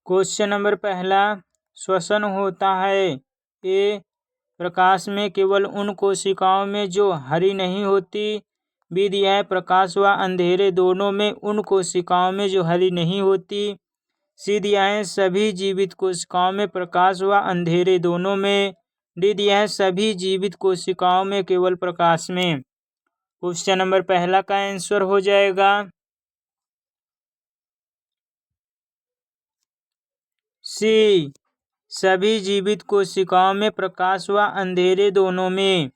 Question number पहला, श्वसन होता है ए, प्रकाश में केवल उन कोशिकाओं में जो हरी नहीं होती। बी दिया है, प्रकाश व अंधेरे दोनों में उन कोशिकाओं में जो हरी नहीं होती। सी दिया है, सभी जीवित कोशिकाओं में प्रकाश व अंधेरे दोनों में। डी दिया है, सभी जीवित कोशिकाओं में केवल प्रकाश में। क्वेश्चन नंबर पहला का आंसर हो जाएगा सी, सभी जीवित कोशिकाओं में प्रकाश व अंधेरे दोनों में।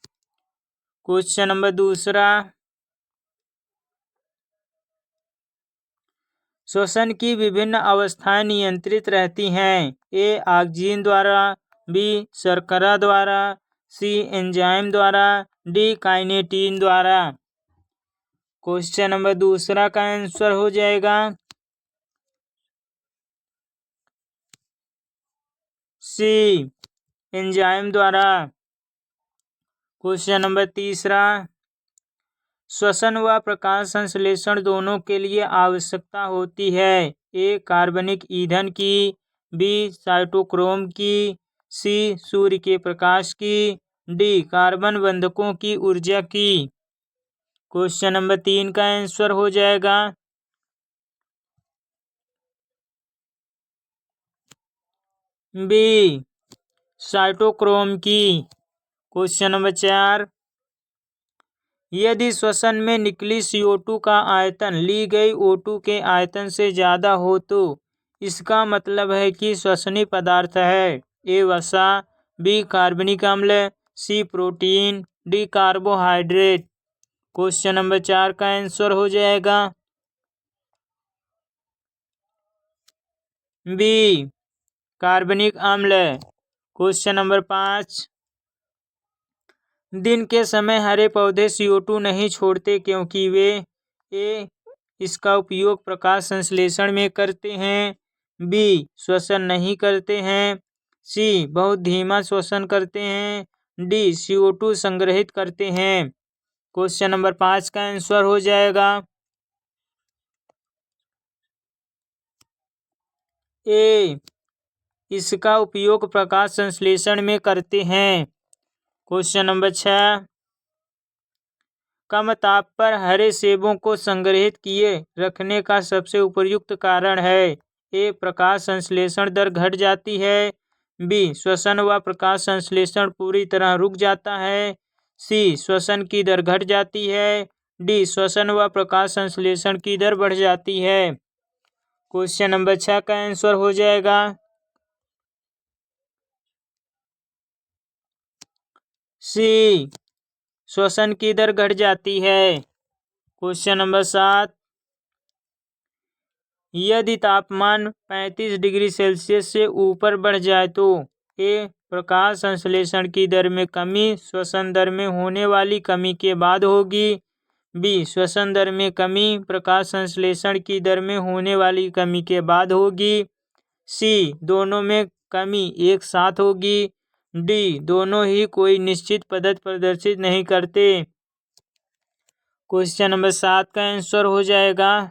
क्वेश्चन नंबर दूसरा, श्वसन की विभिन्न अवस्थाएं नियंत्रित रहती हैं। ए, ऑक्सीजन द्वारा। बी, शर्करा द्वारा। सी, एंजाइम द्वारा। डी, काइनेटिन द्वारा। क्वेश्चन नंबर दूसरा का आंसर हो जाएगा सी, एंजाइम द्वारा। क्वेश्चन नंबर तीसरा, श्वसन व प्रकाश संश्लेषण दोनों के लिए आवश्यकता होती है। ए, कार्बनिक ईंधन की। बी, साइटोक्रोम की। सी, सूर्य के प्रकाश की। डी, कार्बन बंधकों की ऊर्जा की। क्वेश्चन नंबर 3 का आंसर हो जाएगा बी, साइटोक्रोम की। क्वेश्चन नंबर 4, यदि श्वसन में निकली CO2 का आयतन ली गई O2 के आयतन से ज़्यादा हो तो इसका मतलब है कि श्वसनीय पदार्थ है। ए, वसा। बी, कार्बनिक अम्ल। C, protein. D, carbohydrate. Question number 4 का आंसर हो जाएगा बी, कार्बनिक अम्ल। क्वेश्चन नंबर 5, दिन के समय हरे पौधे CO2 नहीं छोड़ते क्योंकि वे ए, इसका उपयोग प्रकाश संश्लेषण में करते हैं। बी, श्वसन नहीं करते हैं। सी, बहुत धीमा श्वसन करते हैं। डी, CO2 संग्रहित करते हैं। क्वेश्चन नंबर 5 का आंसर हो जाएगा ए, इसका उपयोग प्रकाश संश्लेषण में करते हैं। क्वेश्चन नंबर 6, कम ताप पर हरे सेबों को संग्रहित किए रखने का सबसे उपयुक्त कारण है। ए, प्रकाश संश्लेषण दर घट जाती है। बी, श्वसन व प्रकाश संश्लेषण पूरी तरह रुक जाता है। सी, श्वसन की दर घट जाती है। डी, श्वसन व प्रकाश संश्लेषण की दर बढ़ जाती है। क्वेश्चन नंबर 6 का आंसर हो जाएगा सी, श्वसन की दर घट जाती है। क्वेश्चन नंबर 7, यदि तापमान 35 डिग्री सेल्सियस से ऊपर बढ़ जाए तो ए, प्रकाश संश्लेषण की दर में कमी श्वसन दर में होने वाली कमी के बाद होगी। बी, श्वसन दर में कमी प्रकाश संश्लेषण की दर में होने वाली कमी के बाद होगी। सी, दोनों में कमी एक साथ होगी। डी, दोनों ही कोई निश्चित पद्धति प्रदर्शित नहीं करते। क्वेश्चन नंबर 7 का आंसर हो जाएगा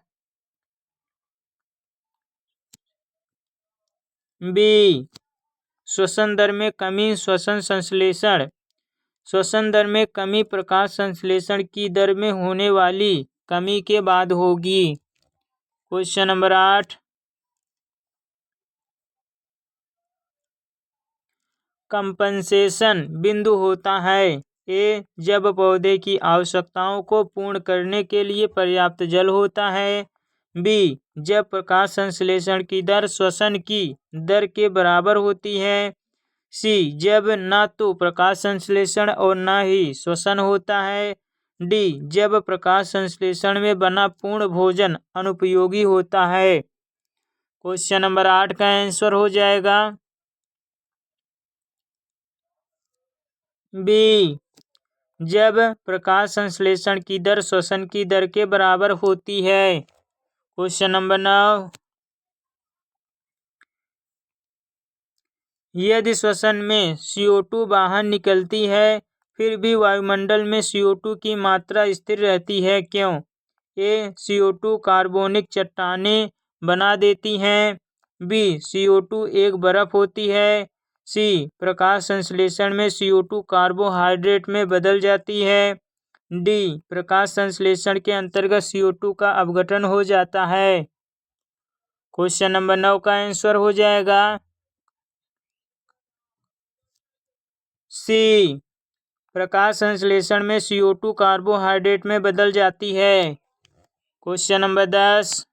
बी, श्वसन दर में कमी श्वसन दर में कमी प्रकाश संश्लेषण की दर में होने वाली कमी के बाद होगी। क्वेश्चन नंबर 8, कंपनसेशन बिंदु होता है। ए, जब पौधे की आवश्यकताओं को पूर्ण करने के लिए पर्याप्त जल होता है। बी, जब प्रकाश संश्लेषण की दर श्वसन की दर के बराबर होती है। सी, जब न तो प्रकाश संश्लेषण और न ही श्वसन होता है। डी, जब प्रकाश संश्लेषण में बना पूर्ण भोजन अनुपयोगी होता है। क्वेश्चन नंबर 8 का आंसर हो जाएगा बी, जब प्रकाश संश्लेषण की दर श्वसन की दर के बराबर होती है। क्वेश्चन नंबर 9, यदि श्वसन में CO2 बाहर निकलती है फिर भी वायुमंडल में CO2 की मात्रा स्थिर रहती है क्यों? ए, CO2 कार्बोनिक चट्टानें बना देती हैं। बी CO2 एक बर्फ होती है, सी प्रकाश संश्लेषण में CO2 कार्बोहाइड्रेट में बदल जाती है, डी प्रकाश संश्लेषण के अंतर्गत CO2 का अपघटन हो जाता है। क्वेश्चन नंबर 9 का आंसर हो जाएगा सी प्रकाश संश्लेषण में CO2 कार्बोहाइड्रेट में बदल जाती है। क्वेश्चन नंबर 10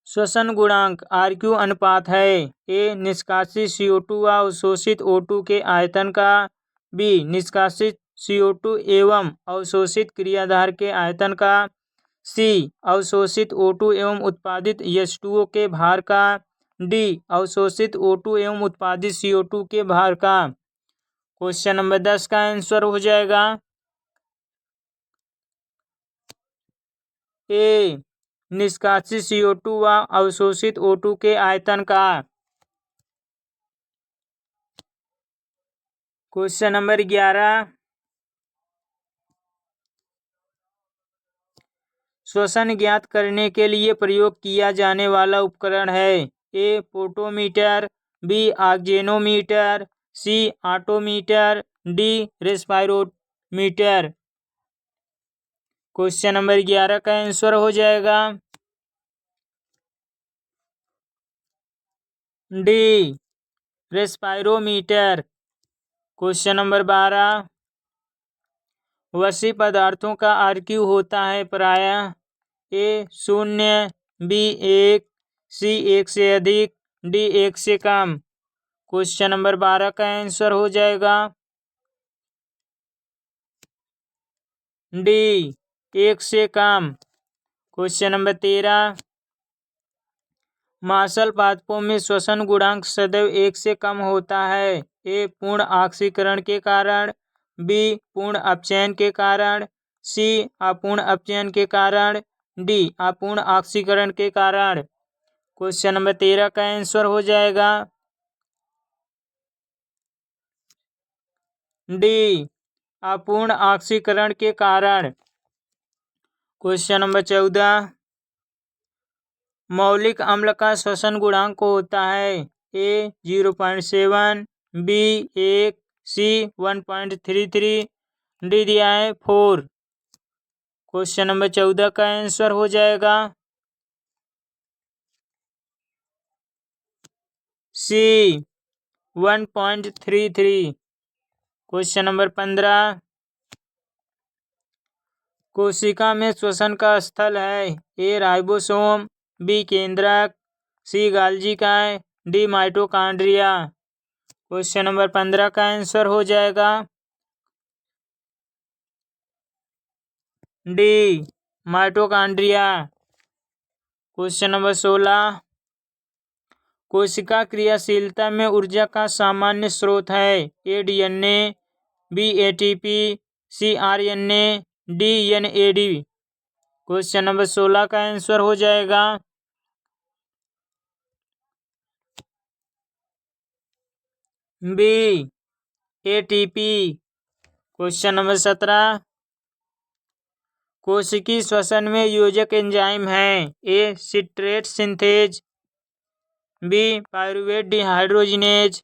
श्वसन गुणांक RQ अनुपात है, ए निष्कासित CO2 व अवशोषित O2 के आयतन का, बी निष्कासित CO2 एवं अवशोषित क्रियाधार के आयतन का, सी अवशोषित O2 एवं उत्पादित H2O के भार का, डी अवशोषित O2 एवं उत्पादित CO2 के भार का। क्वेश्चन नंबर 10 का आंसर हो जाएगा ए निष्कासित CO2 व अवशोषित O2 के आयतन का। क्वेश्चन नंबर 11 श्वसन ज्ञात करने के लिए प्रयोग किया जाने वाला उपकरण है, ए पोटोमीटर, बी ऑक्जेनोमीटर, सी ऑटोमीटर, डी रेस्पायरोमीटर। क्वेश्चन नंबर 11 का आंसर हो जाएगा डी रेस्पायरोमीटर। क्वेश्चन नंबर 12 वसी पदार्थों का RQ होता है प्रायः, ए 0, बी 1, सी 1 से अधिक, डी 1 से कम। क्वेश्चन नंबर 12 का आंसर हो जाएगा डी 1 से कम। क्वेश्चन नंबर 13 मांसल पादपों में श्वसन गुणांक सदैव 1 से कम होता है, ए पूर्ण ऑक्सीकरण के कारण, बी पूर्ण अपचयन के कारण, सी अपूर्ण अपचयन के कारण, डी अपूर्ण ऑक्सीकरण के कारण। क्वेश्चन नंबर 13 का आंसर हो जाएगा डी अपूर्ण ऑक्सीकरण के कारण। क्वेश्चन नंबर 14 मौलिक अम्ल का श्वसन गुणांक होता है, ए 0.7, बी 1, सी 1.33, डी दिया है 4। क्वेश्चन नंबर 14 का आंसर हो जाएगा सी 1.33। क्वेश्चन नंबर 15 कोशिका में श्वसन का स्थल है, ए राइबोसोम, बी केंद्रक, सी गाल्गी काय, डी माइटोकॉन्ड्रिया। क्वेश्चन नंबर 15 का आंसर हो जाएगा डी माइटोकॉन्ड्रिया। क्वेश्चन नंबर 16 कोशिका क्रियाशीलता में ऊर्जा का सामान्य स्रोत है, ए DNA, बी ATP, सी RNA, D NAD। Question number 16 का आंसर हो जाएगा बी ATP। क्वेश्चन नंबर 17 कोशिकीय श्वसन में योजक एंजाइम है, A citrate synthase, B pyruvate dehydrogenase,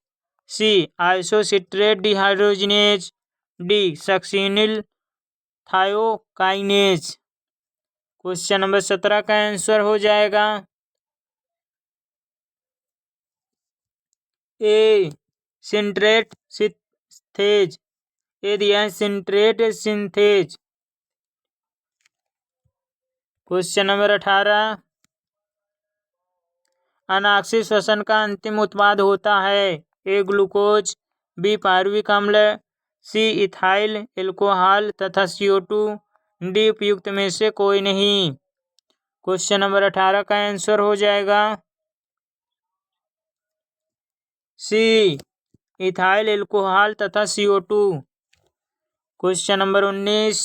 C isocitrate dehydrogenase, D succinyl thiokinase. Question number 17 का आंसर हो जाएगा ए सिंट्रेट सिंथेज, ए दिया है सिंट्रेट सिंथेज। क्वेश्चन नंबर 18 अनाक्षिक श्वसन का अंतिम उत्पाद होता है, ए ग्लूकोज, बी पायरुविक अम्ल, सी इथाइल एल्कोहल तथा CO2, डी उपयुक्त में से कोई नहीं। क्वेश्चन नंबर 18 का आंसर हो जाएगा सी इथाइल एल्कोहल तथा CO2। क्वेश्चन नंबर 19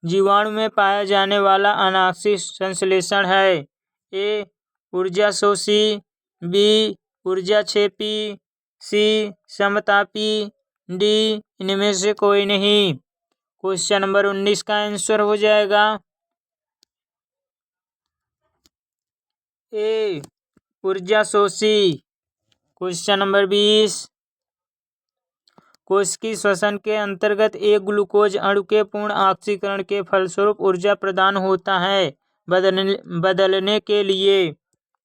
जीवाणु में पाया जाने वाला अनाक्षिक संश्लेषण है, ए ऊर्जा शोषी, बी ऊर्जा क्षेपी, सी समतापी, डी इनमें से कोई नहीं। क्वेश्चन नंबर 19 का आंसर हो जाएगा ए ऊर्जा शोषी। क्वेश्चन नंबर 20, कोशिकीय श्वसन के अंतर्गत एक ग्लूकोज अणु के पूर्ण ऑक्सीकरण के फलस्वरूप ऊर्जा प्रदान होता है। बदलने के लिए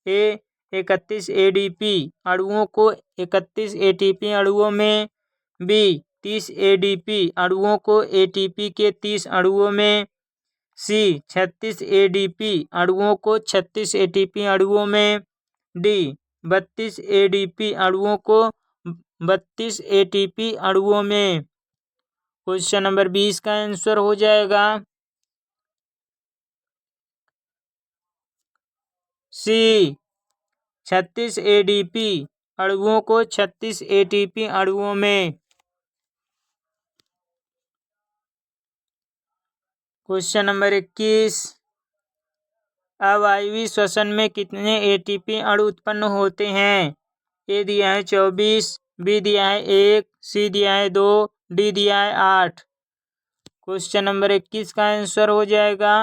ए 31 एडीपी अणुओं को 31 एटीपी अणुओं में, बी 30 एडीपी अणुओं को एटीपी के 30 अणुओं में, सी 36 एडीपी अणुओं को 36 एटीपी अणुओं में, डी 32 एडीपी अणुओं को 32 एटीपी अणुओं में। क्वेश्चन नंबर 20 का आंसर हो जाएगा सी 36 एडीपी अणुओं को 36 एटीपी अणुओं में। क्वेश्चन नंबर 21, अवायवीय श्वसन में कितने एटीपी अणु उत्पन्न होते हैं? ए दिया है 24, बी दिया है 1, सी दिया है 2, डी दिया है 8। क्वेश्चन नंबर 21 का आंसर हो जाएगा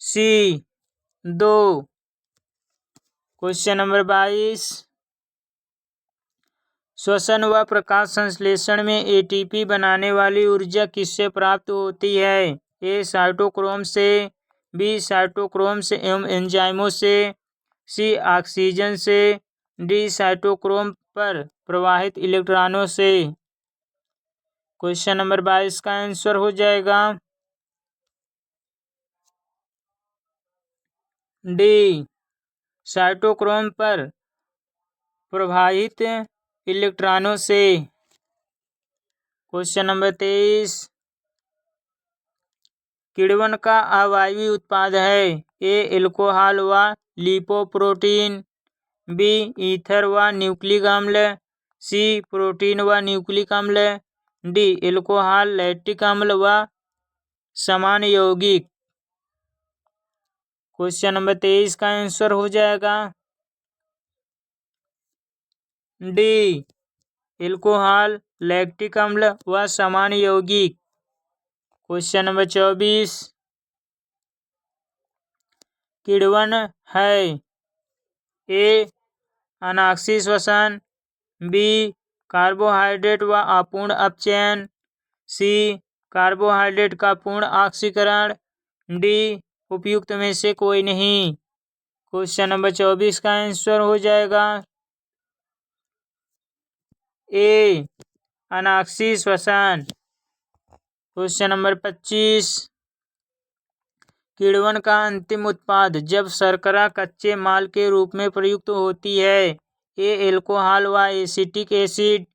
सी 2। क्वेश्चन नंबर 22, श्वसन व प्रकाश संश्लेषण में एटीपी बनाने वाली ऊर्जा किससे प्राप्त होती है? ए साइटोक्रोम से, बी साइटोक्रोम से एवं एंजाइमों से, सी ऑक्सीजन से, डी साइटोक्रोम पर प्रवाहित इलेक्ट्रॉनों से। क्वेश्चन नंबर 22 का आंसर हो जाएगा डी साइटोक्रोम पर प्रवाहित इलेक्ट्रॉनों से। क्वेश्चन नंबर 23, किण्वन का अवायवीय उत्पाद है? ए एल्कोहल व लिपोप्रोटीन, बी ईथर व न्यूक्लिक अम्ल, सी प्रोटीन व न्यूक्लिक अम्ल, डी एल्कोहल लैक्टिक अम्ल व समान यौगिक। क्वेश्चन नंबर 23 का आंसर हो जाएगा डी एल्कोहल लैक्टिक अम्ल व समान यौगिक। क्वेश्चन नंबर 24, किण्वन है? ए अनाक्षी श्वसन, बी कार्बोहाइड्रेट व अपूर्ण अपचयन, सी कार्बोहाइड्रेट का पूर्ण ऑक्सीकरण, डी उपयुक्त में से कोई नहीं। क्वेश्चन नंबर 24 का आंसर हो जाएगा ए अनाक्षी श्वसन। क्वेश्चन नंबर 25, किण्वन का अंतिम उत्पाद जब शर्करा कच्चे माल के रूप में प्रयुक्त होती है? ए एल्कोहल व एसिटिक एसिड,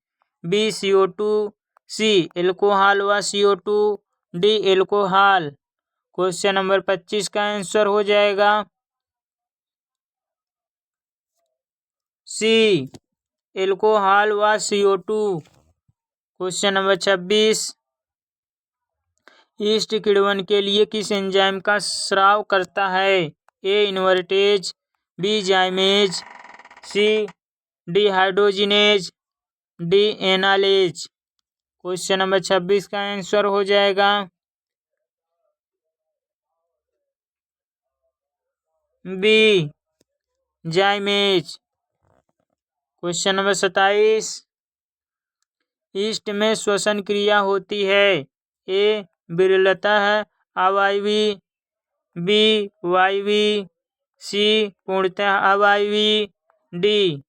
बी CO2, सी एल्कोहल व CO2, D alcohol. Question number 25 का आंसर हो जाएगा सी एल्कोहल व CO2। क्वेश्चन नंबर 26, ईस्ट किण्वन के लिए किस एंजाइम का स्राव करता है? A invertase, B zymase, C dehydrogenase, D amylase. Question number 26 का आंसर हो जाएगा B zymase. Question number 27, yeast में श्वसन क्रिया होती है? ए विरलतः अवायवीय, बी वायवीय, सी पूर्णतः अवायवीय, डी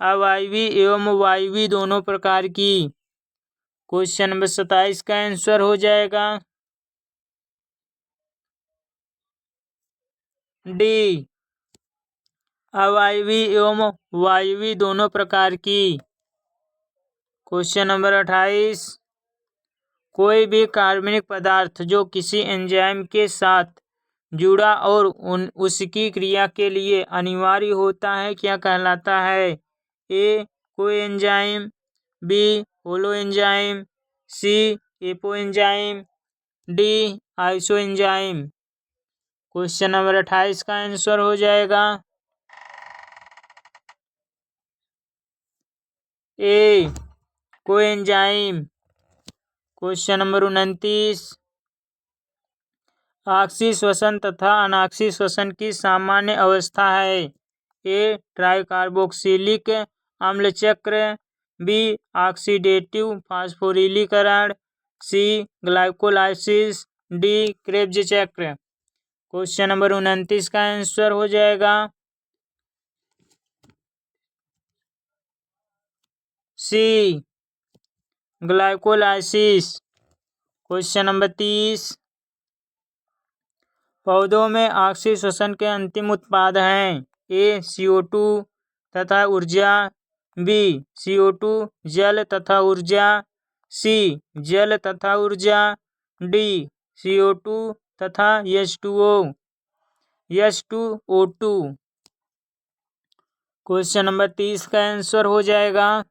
अवायवीय एवं वायवीय दोनों प्रकार की। क्वेश्चन नंबर 27 का आंसर हो जाएगा डी अवायवीय एवं वायवीय दोनों प्रकार की। क्वेश्चन नंबर 28, कोई भी कार्बनिक पदार्थ जो किसी एंजाइम के साथ जुड़ा और उसकी क्रिया के लिए अनिवार्य होता है क्या कहलाता है? A coenzyme, B holoenzyme, C apoenzyme, D isoenzyme. Question number 28 का आंसर हो जाएगा ए कोएंजाइम। क्वेश्चन नंबर 29, ऑक्सी श्वसन तथा अनाक्सी श्वसन की सामान्य अवस्था है। ए ट्राइकार्बोक्सिलिक अम्ल चक्र, बी ऑक्सीडेटिव फास्फोरिलीकरण, सी ग्लाइकोलाइसिस, डी क्रेब्स चक्र। क्वेश्चन नंबर 29 का आंसर हो जाएगा सी ग्लाइकोलाइसिस। क्वेश्चन नंबर 30, पौधों में ऑक्सी श्वसन के अंतिम उत्पाद हैं। ए CO2 तथा ऊर्जा, बी CO2 जल तथा ऊर्जा, सी जल तथा ऊर्जा, डी CO2 तथा H2O2। क्वेश्चन नंबर 30 का आंसर हो जाएगा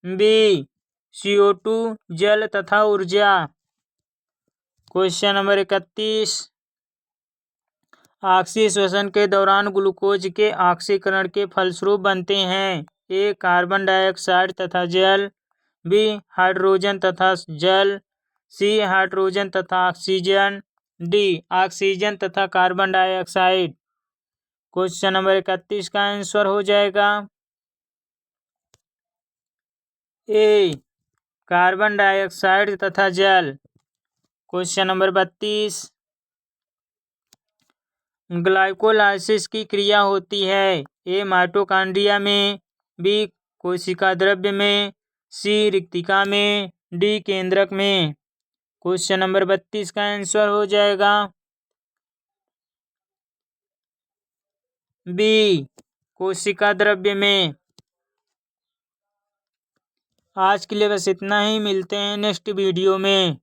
बी CO2 जल तथा ऊर्जा। क्वेश्चन नंबर 31, ऑक्सी श्वसन के दौरान ग्लूकोज के ऑक्सीकरण के फलस्वरूप बनते हैं। ए कार्बन डाइऑक्साइड तथा जल, बी हाइड्रोजन तथा जल, सी हाइड्रोजन तथा ऑक्सीजन, डी ऑक्सीजन तथा कार्बन डाइऑक्साइड। क्वेश्चन नंबर 31 का आंसर हो जाएगा ए कार्बन डाइऑक्साइड तथा जल। क्वेश्चन नंबर 32, ग्लाइकोलाइसिस की क्रिया होती है। ए माइटोकॉन्ड्रिया में, बी कोशिका द्रव्य में, सी रिक्तिका में, डी केंद्रक में। क्वेश्चन नंबर 32 का आंसर हो जाएगा बी कोशिका द्रव्य में। आज के लिए बस इतना ही, मिलते हैं नेक्स्ट वीडियो में।